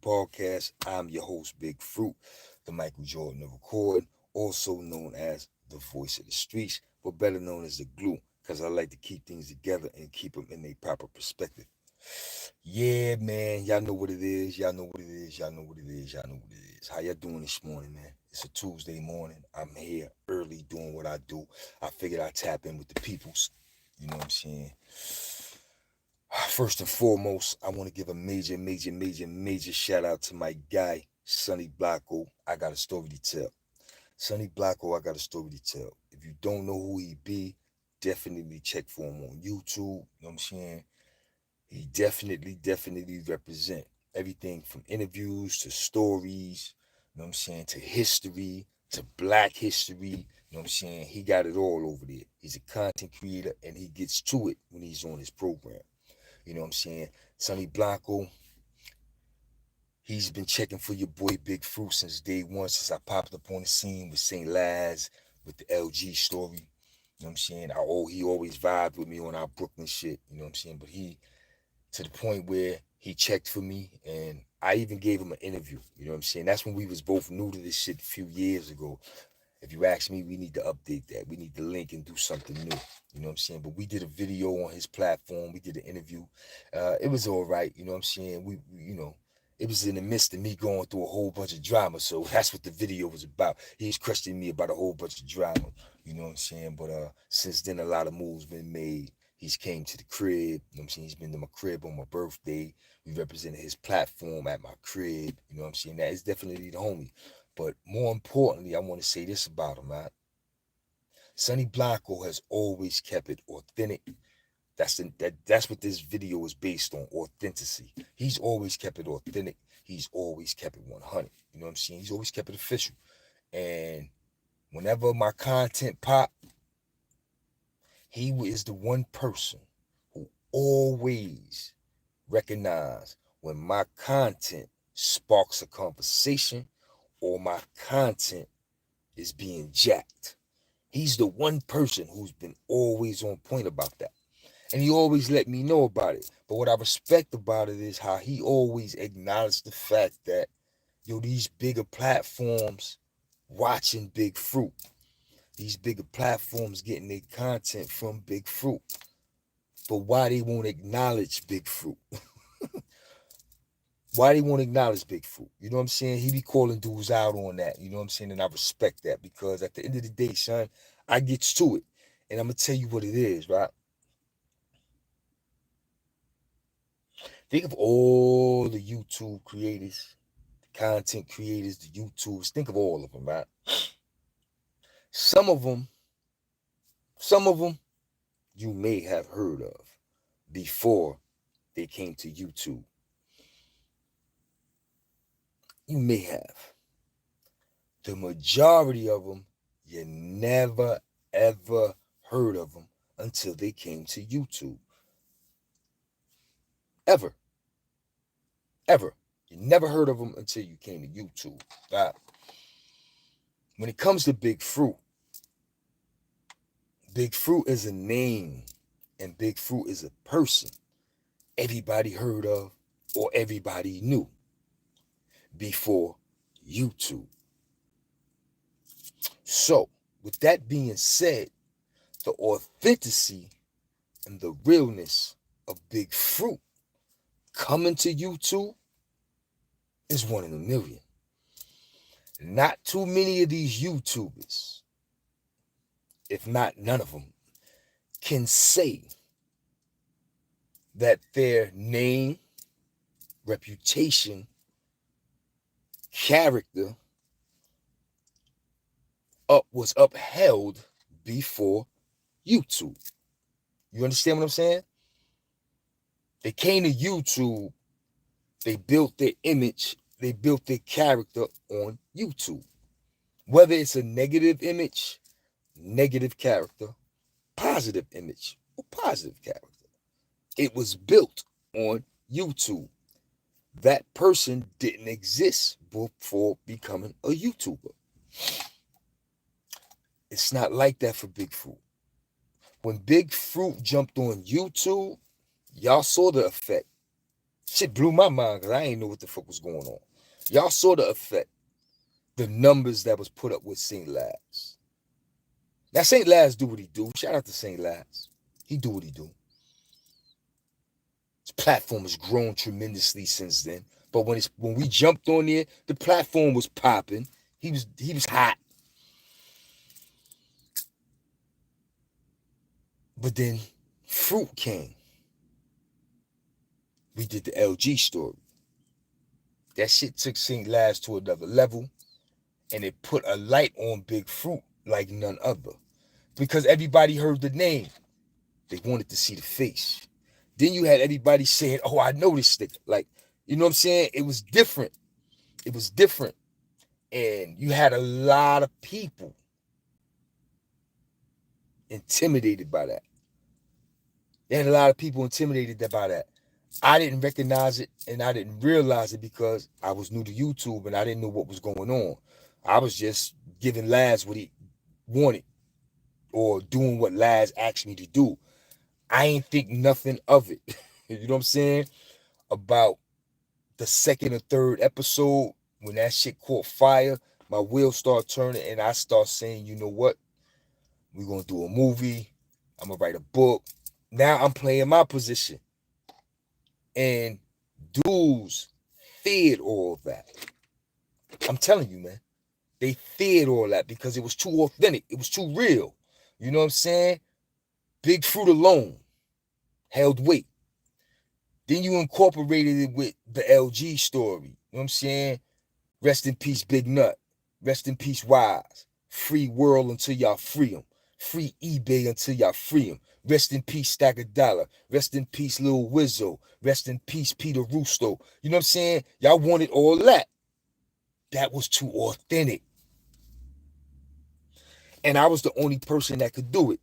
podcast. I'm your host, Big Fruit, the Michael Jordan of recording, also known as the voice of the streets, but better known as the glue, because I like to keep things together and keep them in a proper perspective. Yeah, man, y'all know what it is. Y'all know what it is. Y'all know what it is. Y'all know what it is. How y'all doing this morning, man? It's a Tuesday morning. I'm here early doing what I do. I figured I'd tap in with the peoples. You know what I'm saying? First and foremost, I want to give a major shout out to my guy, Sonny Blacko. I got a story to tell. Sonny Blacko, I got a story to tell. If you don't know who he be, definitely check for him on YouTube. You know what I'm saying? He definitely represent everything from interviews to stories, you know what I'm saying, to history, to black history, you know what I'm saying? He got it all over there. He's a content creator and he gets to it when he's on his program. You know what I'm saying? Sonny Blanco, he's been checking for your boy Big Fruit since day one, since I popped up on the scene with St. Laz, with the LG story. You know what I'm saying? He always vibed with me on our Brooklyn shit, you know what I'm saying? But he, to the point where he checked for me and I even gave him an interview, you know what I'm saying? That's when we was both new to this shit a few years ago. If you ask me, we need to update that. We need to link and do something new. You know what I'm saying? But we did a video on his platform. We did an interview. It was all right. You know what I'm saying? It was in the midst of me going through a whole bunch of drama. So that's what the video was about. He was questioning me about a whole bunch of drama. You know what I'm saying? But since then, a lot of moves been made. He's came to the crib. You know what I'm saying? He's been to my crib on my birthday. We represented his platform at my crib. You know what I'm saying? That is definitely the homie. But more importantly, I want to say this about him, man. Sonny Blanco has always kept it authentic. That's what this video is based on, authenticity. He's always kept it authentic. He's always kept it 100. You know what I'm saying? He's always kept it official. And whenever my content pop, he is the one person who always recognize when my content sparks a conversation or my content is being jacked. He's the one person who's been always on point about that. And he always let me know about it. But what I respect about it is how he always acknowledged the fact that, these bigger platforms watching Big Fruit. These bigger platforms getting their content from Big Fruit. But why they won't acknowledge Big Fruit? Why they won't acknowledge Big Fruit? You know what I'm saying? He be calling dudes out on that. You know what I'm saying? And I respect that because at the end of the day, son, I gets to it. And I'm going to tell you what it is, right? Think of all the YouTube creators, the content creators, the YouTubers. Think of all of them, right? Some of them, you may have heard of before they came to YouTube. You may have. The majority of them, you never, ever heard of them until they came to YouTube. Ever. You never heard of them until you came to YouTube. Right? When it comes to Big Fruit is a name and Big Fruit is a person everybody heard of or everybody knew before YouTube. So, with that being said, the authenticity and the realness of Big Fruit coming to YouTube is one in a million. Not too many of these YouTubers, if not none of them, can say that their name, reputation, character was upheld before YouTube. You understand what I'm saying? They came to YouTube, they built their image, they built their character on YouTube. Whether it's a negative image, negative character, positive image, or positive character, it was built on YouTube. That person didn't exist before becoming a YouTuber. It's not like that for Big Fruit. When Big Fruit jumped on YouTube, y'all saw the effect. Shit blew my mind because I ain't know what the fuck was going on. Y'all saw the effect, the numbers that was put up with St. Laz. Now St. Laz do what he do. Shout out to St. Laz. He do what he do. His platform has grown tremendously since then. But when we jumped on there, the platform was popping. He was hot. But then Fruit came. We did the LG story. That shit took St. Laz to another level, and it put a light on Big Fruit like none other. Because everybody heard the name. They wanted to see the face. Then you had everybody saying, oh, I know this nigga. Like, you know what I'm saying? It was different. It was different. And you had a lot of people intimidated by that. You had a lot of people intimidated by that. I didn't recognize it and I didn't realize it because I was new to YouTube and I didn't know what was going on. I was just giving Laz what he wanted or doing what Laz asked me to do. I ain't think nothing of it. You know what I'm saying? About the second or third episode, when that shit caught fire, my wheels start turning and I start saying, you know what? We're going to do a movie. I'm going to write a book. Now I'm playing my position. And dudes feared all that. I'm telling you, man. They feared all that because it was too authentic. It was too real. You know what I'm saying? Big Fruit alone held weight. Then you incorporated it with the LG story. You know what I'm saying? Rest in peace, Big Nut. Rest in peace, Wise. Free world until y'all free them. Free eBay until y'all free them. Rest in peace, Stack a Dollar. Rest in peace, Lil Wizzo. Rest in peace, Peter Rusto. You know what I'm saying? Y'all wanted all that. That was too authentic. And I was the only person that could do it.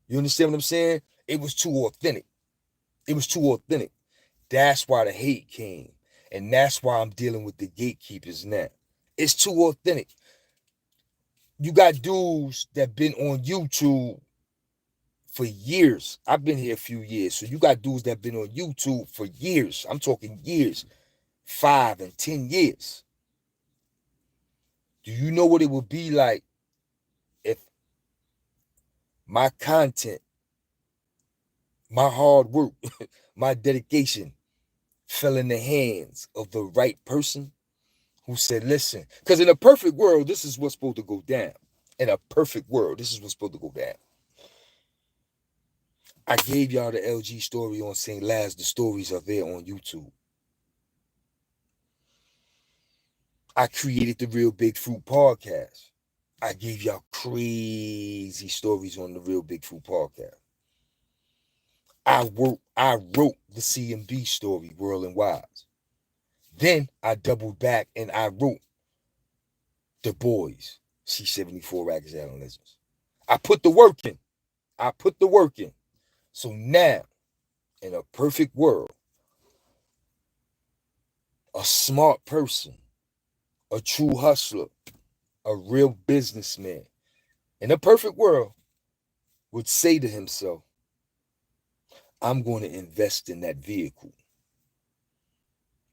You understand what I'm saying? It was too authentic. It was too authentic. That's why the hate came. And that's why I'm dealing with the gatekeepers now. It's too authentic. You got dudes that been on YouTube for years. I've been here a few years. So you got dudes that been on YouTube for years. I'm talking years. 5 and 10 years. Do you know what it would be like if my content, my hard work, my dedication fell in the hands of the right person who said, listen, because in a perfect world, this is what's supposed to go down. In a perfect world, this is what's supposed to go down. I gave y'all the LG story on St. Laz. The stories are there on YouTube. I created the Real Big Fruit podcast. I gave y'all crazy stories on the Real Big Fruit podcast. I wrote the CMB story, World and Wise. Then I doubled back and I wrote The Boys, C74 Rikers Island Legends. I put the work in. I put the work in. So now, in a perfect world, a smart person, a true hustler, a real businessman, in a perfect world, would say to himself, I'm going to invest in that vehicle.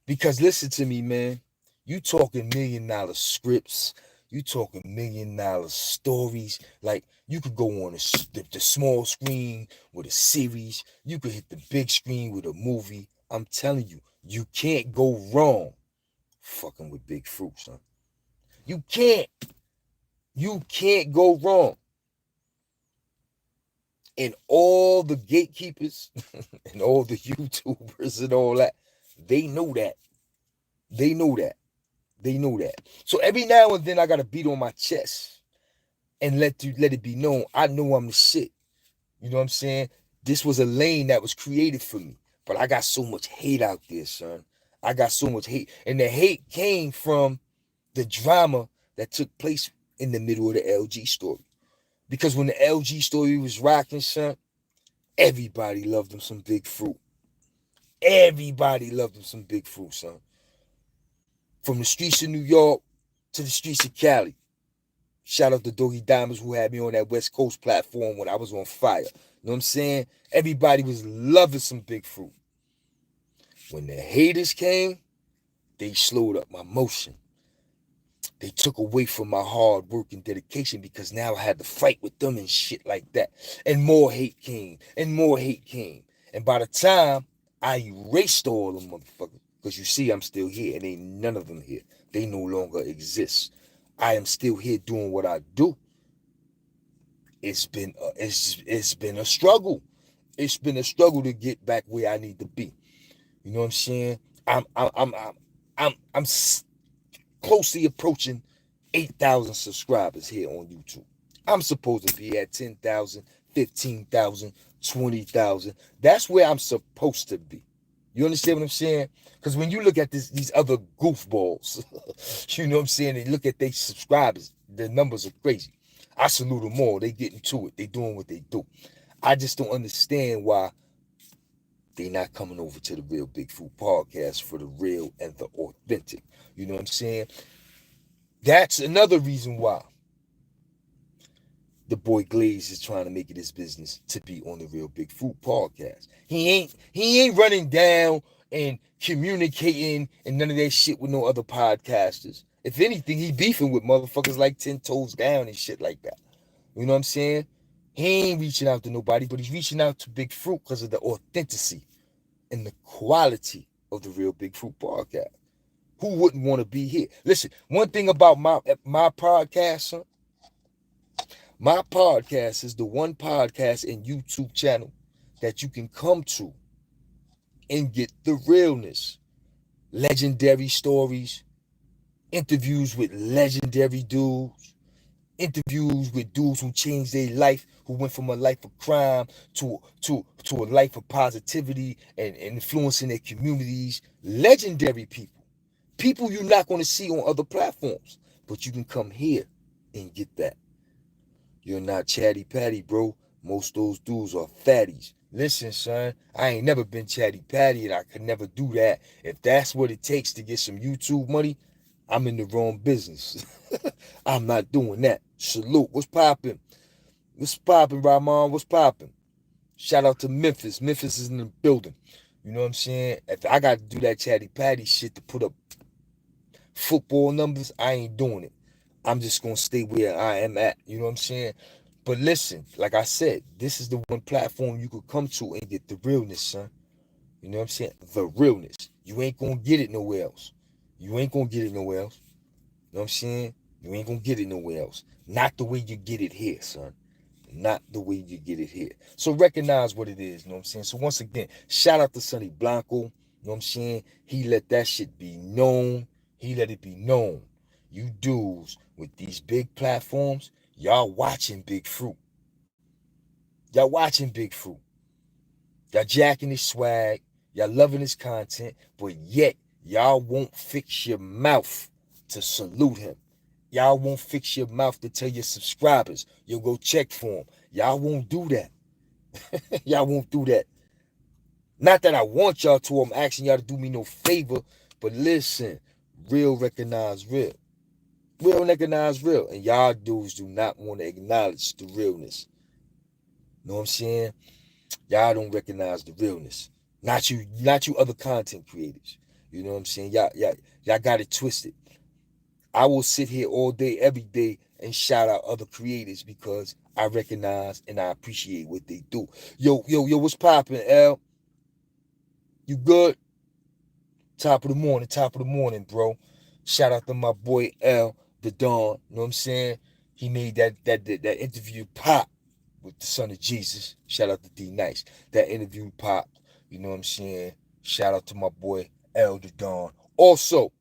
Because listen to me, man. You talking $1 million scripts. You talking $1 million stories. Like, you could go on the small screen with a series. You could hit the big screen with a movie. I'm telling you, you can't go wrong fucking with Big Fruit, son. You can't. You can't go wrong. And all the gatekeepers and all the YouTubers and all that, they know that. They know that. They know that. So every now and then I got to beat on my chest and let it be known. I know I'm the shit. You know what I'm saying? This was a lane that was created for me. But I got so much hate out there, son. I got so much hate. And the hate came from the drama that took place in the middle of the LG story. Because when the LG story was rocking, son, everybody loved them some Big Fruit. Everybody loved them some Big Fruit, son. From the streets of New York to the streets of Cali. Shout out to Dookie Diamonds who had me on that West Coast platform when I was on fire. You know what I'm saying? Everybody was loving some Big Fruit. When the haters came, they slowed up my motion. They took away from my hard work and dedication because now I had to fight with them and shit like that. And more hate came, and more hate came. And by the time I erased all them motherfuckers, because you see I'm still here and ain't none of them here. They no longer exist. I am still here doing what I do. It's been a struggle. It's been a struggle to get back where I need to be. You know what I'm saying? I'm closely approaching 8,000 subscribers here on YouTube. I'm supposed to be at 10,000, 15,000, 20,000. That's where I'm supposed to be. You understand what I'm saying? Because when you look at these other goofballs, you know what I'm saying? They look at their subscribers, the numbers are crazy. I salute them all. They getting to it. They doing what they do. I just don't understand why they not coming over to the Real Big Fruit podcast for the real and the authentic. You know what I'm saying? That's another reason why the boy Glaze is trying to make it his business to be on the Real Big Fruit podcast. He ain't running down and communicating and none of that shit with no other podcasters. If anything, he beefing with motherfuckers like 10 Toes Down and shit like that. You know what I'm saying? He ain't reaching out to nobody, but he's reaching out to Big Fruit because of the authenticity and the quality of the Real Big Fruit podcast. Who wouldn't want to be here? Listen, one thing about my podcast, son, my podcast is the one podcast and YouTube channel that you can come to and get the realness. Legendary stories, interviews with legendary dudes, interviews with dudes who changed their life, who went from a life of crime to a life of positivity and influencing their communities. Legendary people. People you're not going to see on other platforms, but you can come here and get that. You're not chatty patty, bro. Most of those dudes are fatties. Listen, son, I ain't never been chatty patty and I could never do that. If that's what it takes to get some YouTube money, I'm in the wrong business. I'm not doing that. Salute. What's popping? What's popping, Rahman? What's popping? Shout out to Memphis. Memphis is in the building. You know what I'm saying? If I got to do that chatty patty shit to put up football numbers, I ain't doing it. I'm just going to stay where I am at. You know what I'm saying? But listen, like I said, this is the one platform you could come to and get the realness, son. You know what I'm saying? The realness. You ain't going to get it nowhere else. You ain't going to get it nowhere else. You know what I'm saying? You ain't going to get it nowhere else. Not the way you get it here, son. Not the way you get it here. So recognize what it is, you know what I'm saying? So once again, shout out to Sonny Blanco. You know what I'm saying? He let that shit be known. He let it be known. You dudes with these big platforms, y'all watching Big Fruit. Y'all watching Big Fruit. Y'all jacking his swag. Y'all loving his content. But yet, y'all won't fix your mouth to salute him. Y'all won't fix your mouth to tell your subscribers you'll go check for them. Y'all won't do that. Y'all won't do that. Not that I want y'all to. I'm asking y'all to do me no favor. But listen, real recognize real. Real recognize real. And y'all dudes do not want to acknowledge the realness. Know what I'm saying? Y'all don't recognize the realness. Not you other content creators. You know what I'm saying? Y'all got it twisted. I will sit here all day, every day, and shout out other creators because I recognize and I appreciate what they do. Yo, what's poppin', L? You good? Top of the morning, bro. Shout out to my boy L, the Dawn. You know what I'm saying? He made that interview pop with the son of Jesus. Shout out to D Nice. That interview pop. You know what I'm saying? Shout out to my boy Elder Dawn. Also,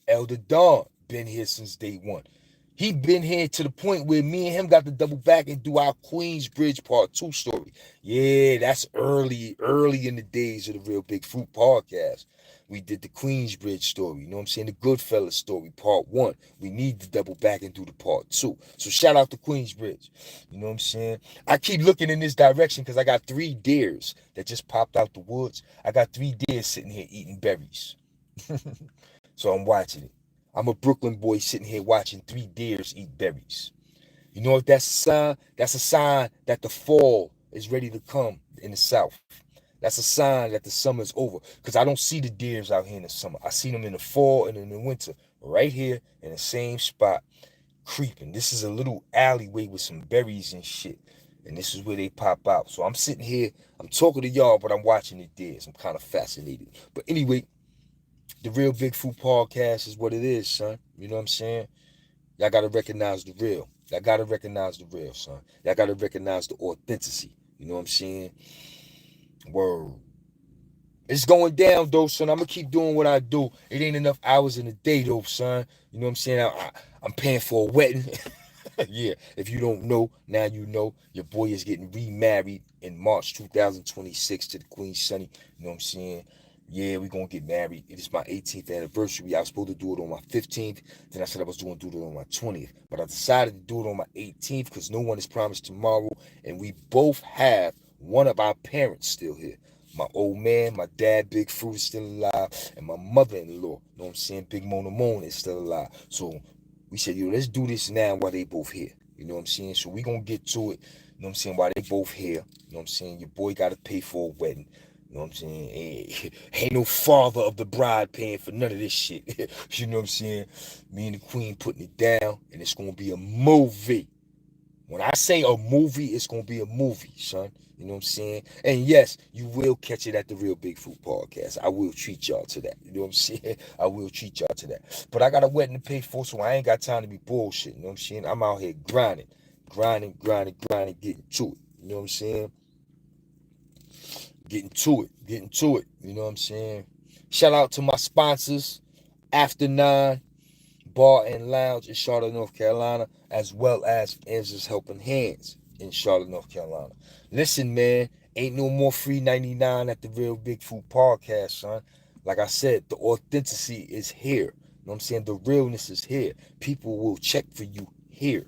Elder Dawn been here since day one. He been here to the point where me and him got to double back and do our Queensbridge Part 2 story. Yeah, that's early in the days of the Real Big Fruit podcast. We did the Queensbridge story, you know what I'm saying? The Goodfellas story, Part 1. We need to double back and do the Part 2. So shout out to Queensbridge. You know what I'm saying? I keep looking in this direction because I got 3 deers that just popped out the woods. I got 3 deer sitting here eating berries. So I'm watching it. I'm a Brooklyn boy sitting here watching 3 deers eat berries. You know what that's a sign? That's a sign that the fall is ready to come in the South. That's a sign that the summer's over. Because I don't see the deers out here in the summer. I see them in the fall and in the winter. Right here in the same spot, creeping. This is a little alleyway with some berries and shit. And this is where they pop out. So I'm sitting here, I'm talking to y'all, but I'm watching the deers. I'm kind of fascinated. But anyway, the Real Big Fruit Podcast is what it is, son. You know what I'm saying? Y'all gotta recognize the real. Y'all gotta recognize the real, son. Y'all gotta recognize the authenticity. You know what I'm saying? Word. It's going down, though, son. I'm gonna keep doing what I do. It ain't enough hours in the day, though, son. You know what I'm saying? I'm paying for a wedding. Yeah, if you don't know, now you know. Your boy is getting remarried in March 2026 to the Queen Sunny. You know what I'm saying? Yeah, we're going to get married. It is my 18th anniversary. I was supposed to do it on my 15th. Then I said I was going to do it on my 20th. But I decided to do it on my 18th because no one is promised tomorrow. And we both have one of our parents still here. My old man, my dad, Big Fruit, is still alive. And my mother-in-law, you know what I'm saying, Big Mona Moon, is still alive. So we said, yo, let's do this now while they both here. You know what I'm saying? So we gonna get to it, you know what I'm saying, while they both here. You know what I'm saying? Your boy gotta pay for a wedding. You know what I'm saying? Ain't no father of the bride paying for none of this shit. You know what I'm saying? Me and the queen putting it down, and it's gonna be a movie. When I say a movie, it's gonna be a movie, son. You know what I'm saying? And yes, you will catch it at the Real Big Fruit Podcast. I will treat y'all to that. You know what I'm saying? I will treat y'all to that. But I got a wedding to pay for, so I ain't got time to be bullshit. You know what I'm saying? I'm out here grinding, getting to it. You know what I'm saying? Getting to it. You know what I'm saying? Shout out to my sponsors, After 9 Bar and Lounge in Charlotte, North Carolina, as well as Answers Helping Hands in Charlotte, North Carolina. Listen, man, ain't no more free 99 at the Real Big Fruit Podcast, son. Like I said, the authenticity is here. You know what I'm saying? The realness is here. People will check for you here.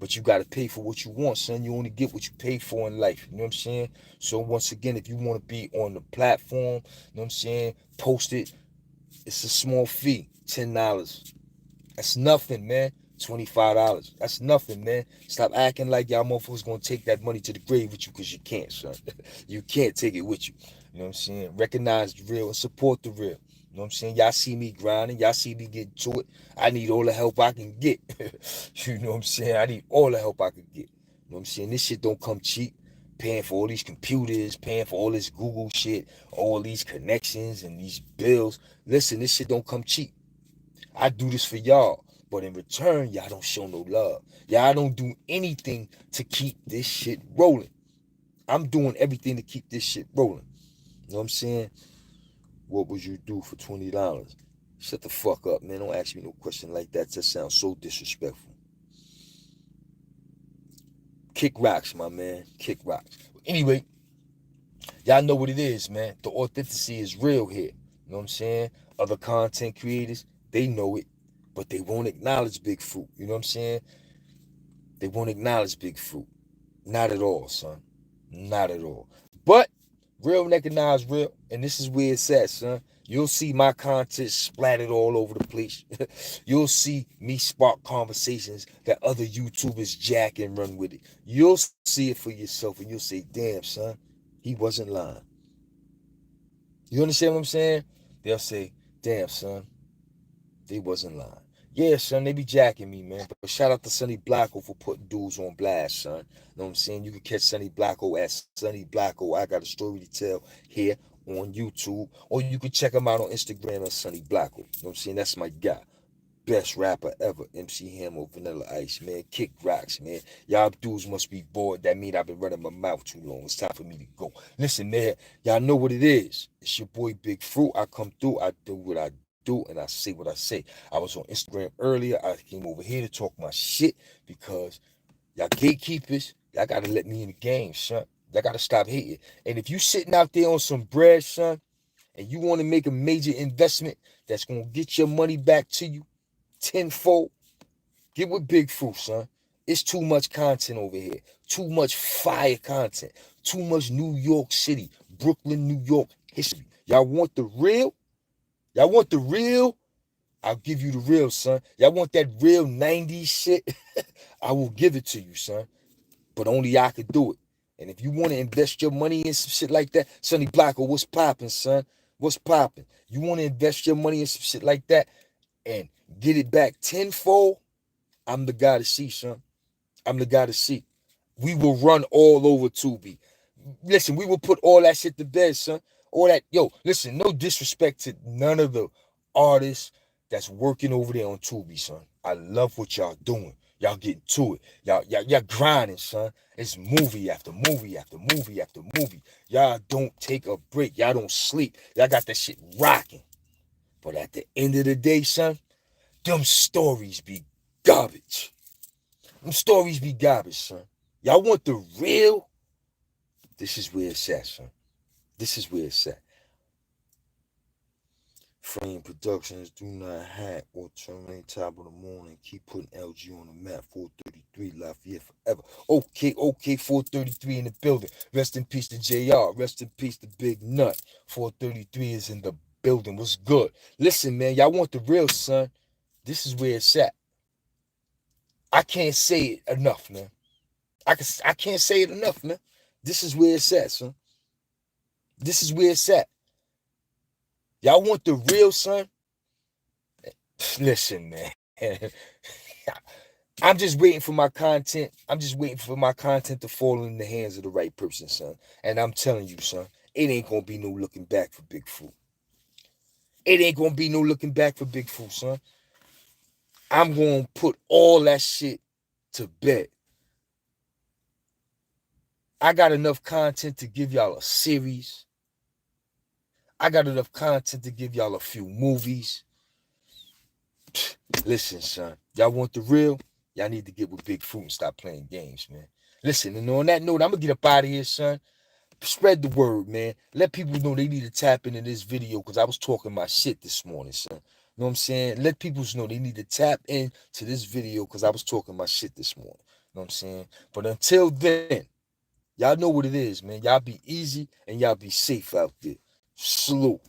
But you got to pay for what you want, son. You only get what you pay for in life. You know what I'm saying? So once again, if you want to be on the platform, you know what I'm saying, post it. It's a small fee, $10. That's nothing, man. $25. That's nothing, man. Stop acting like y'all motherfuckers gonna take that money to the grave with you, because you can't, son. You can't take it with you. You know what I'm saying? Recognize the real and support the real. You know what I'm saying? Y'all see me grinding. Y'all see me getting to it. I need all the help I can get. You know what I'm saying? I need all the help I can get. You know what I'm saying? This shit don't come cheap. Paying for all these computers, paying for all this Google shit, all these connections and these bills. Listen, this shit don't come cheap. I do this for y'all, but in return, y'all don't show no love. Y'all don't do anything to keep this shit rolling. I'm doing everything to keep this shit rolling. You know what I'm saying? What would you do for $20? Shut the fuck up, man. Don't ask me no question like that. That sounds so disrespectful. Kick rocks, my man. Kick rocks. Anyway, y'all know what it is, man. The authenticity is real here. You know what I'm saying? Other content creators, they know it, but they won't acknowledge Big Fruit. You know what I'm saying? They won't acknowledge Big Fruit. Not at all, son. Not at all. But real recognize real, and this is where it's at, son. You'll see my content splattered all over the place. You'll see me spark conversations that other YouTubers jack and run with it. You'll see it for yourself, and you'll say, damn, son, he wasn't lying. You understand what I'm saying? They'll say, damn, son, they wasn't lying. Yeah, son, they be jacking me, man. But shout out to Sonny Blacko for putting dudes on blast, son. You know what I'm saying? You can catch Sonny Blacko at Sonny Blacko. I got a story to tell here on YouTube. Or you can check him out on Instagram at Sonny Blacko. You know what I'm saying? That's my guy. Best rapper ever, MC Hammer, Vanilla Ice, man. Kick rocks, man. Y'all dudes must be bored. That mean I've been running my mouth too long. It's time for me to go. Listen, man, y'all know what it is. It's your boy Big Fruit. I come through. I do what I do, and I say what I say. I was on Instagram earlier. I came over here to talk my shit because y'all gatekeepers, y'all got to let me in the game, son. Y'all got to stop hating. And if you sitting out there on some bread, son, and you want to make a major investment that's going to get your money back to you tenfold, get with Big Fruit, son. It's too much content over here. Too much fire content. Too much New York City, Brooklyn, New York history. Y'all want the real? Y'all want the real? I'll give you the real, son. Y'all want that real 90s shit? I will give it to you, son. But only I could do it. And if you want to invest your money in some shit like that, Sonny Blocko, what's popping, son? What's popping? You want to invest your money in some shit like that and get it back tenfold? I'm the guy to see, son. I'm the guy to see. We will run all over Tubi. Listen, we will put all that shit to bed, son. All that, yo, listen, no disrespect to none of the artists that's working over there on Tubi, son. I love what y'all doing. Y'all getting to it. Y'all grinding, son. It's movie after movie after movie after movie. Y'all don't take a break. Y'all don't sleep. Y'all got that shit rocking. But at the end of the day, son, them stories be garbage. Them stories be garbage, son. Y'all want the real? This is where it's at, son. This is where it's at. Frame Productions, do not hack or terminate top of the morning. Keep putting LG on the map. 433 Lafayette forever. Okay, 433 in the building. Rest in peace to JR. Rest in peace to Big Nut. 433 is in the building. What's good? Listen, man, y'all want the real, son. This is where it's at. I can't say it enough, man. I can't say it enough, man. This is where it's at, son. This is where it's at. Y'all want the real, son? Listen, man. I'm just waiting for my content. I'm just waiting for my content to fall in the hands of the right person, son. And I'm telling you, son, it ain't gonna be no looking back for Big Fruit. It ain't gonna be no looking back for Big Fruit, son. I'm gonna put all that shit to bed. I got enough content to give y'all a series. I got enough content to give y'all a few movies. Listen, son, y'all want the real? Y'all need to get with Big Fruit and stop playing games, man. Listen, and on that note, I'm going to get up out of here, son. Spread the word, man. Let people know they need to tap into this video because I was talking my shit this morning, son. You know what I'm saying? Let people know they need to tap into this video because I was talking my shit this morning. You know what I'm saying? But until then, y'all know what it is, man. Y'all be easy and y'all be safe out there. Salute.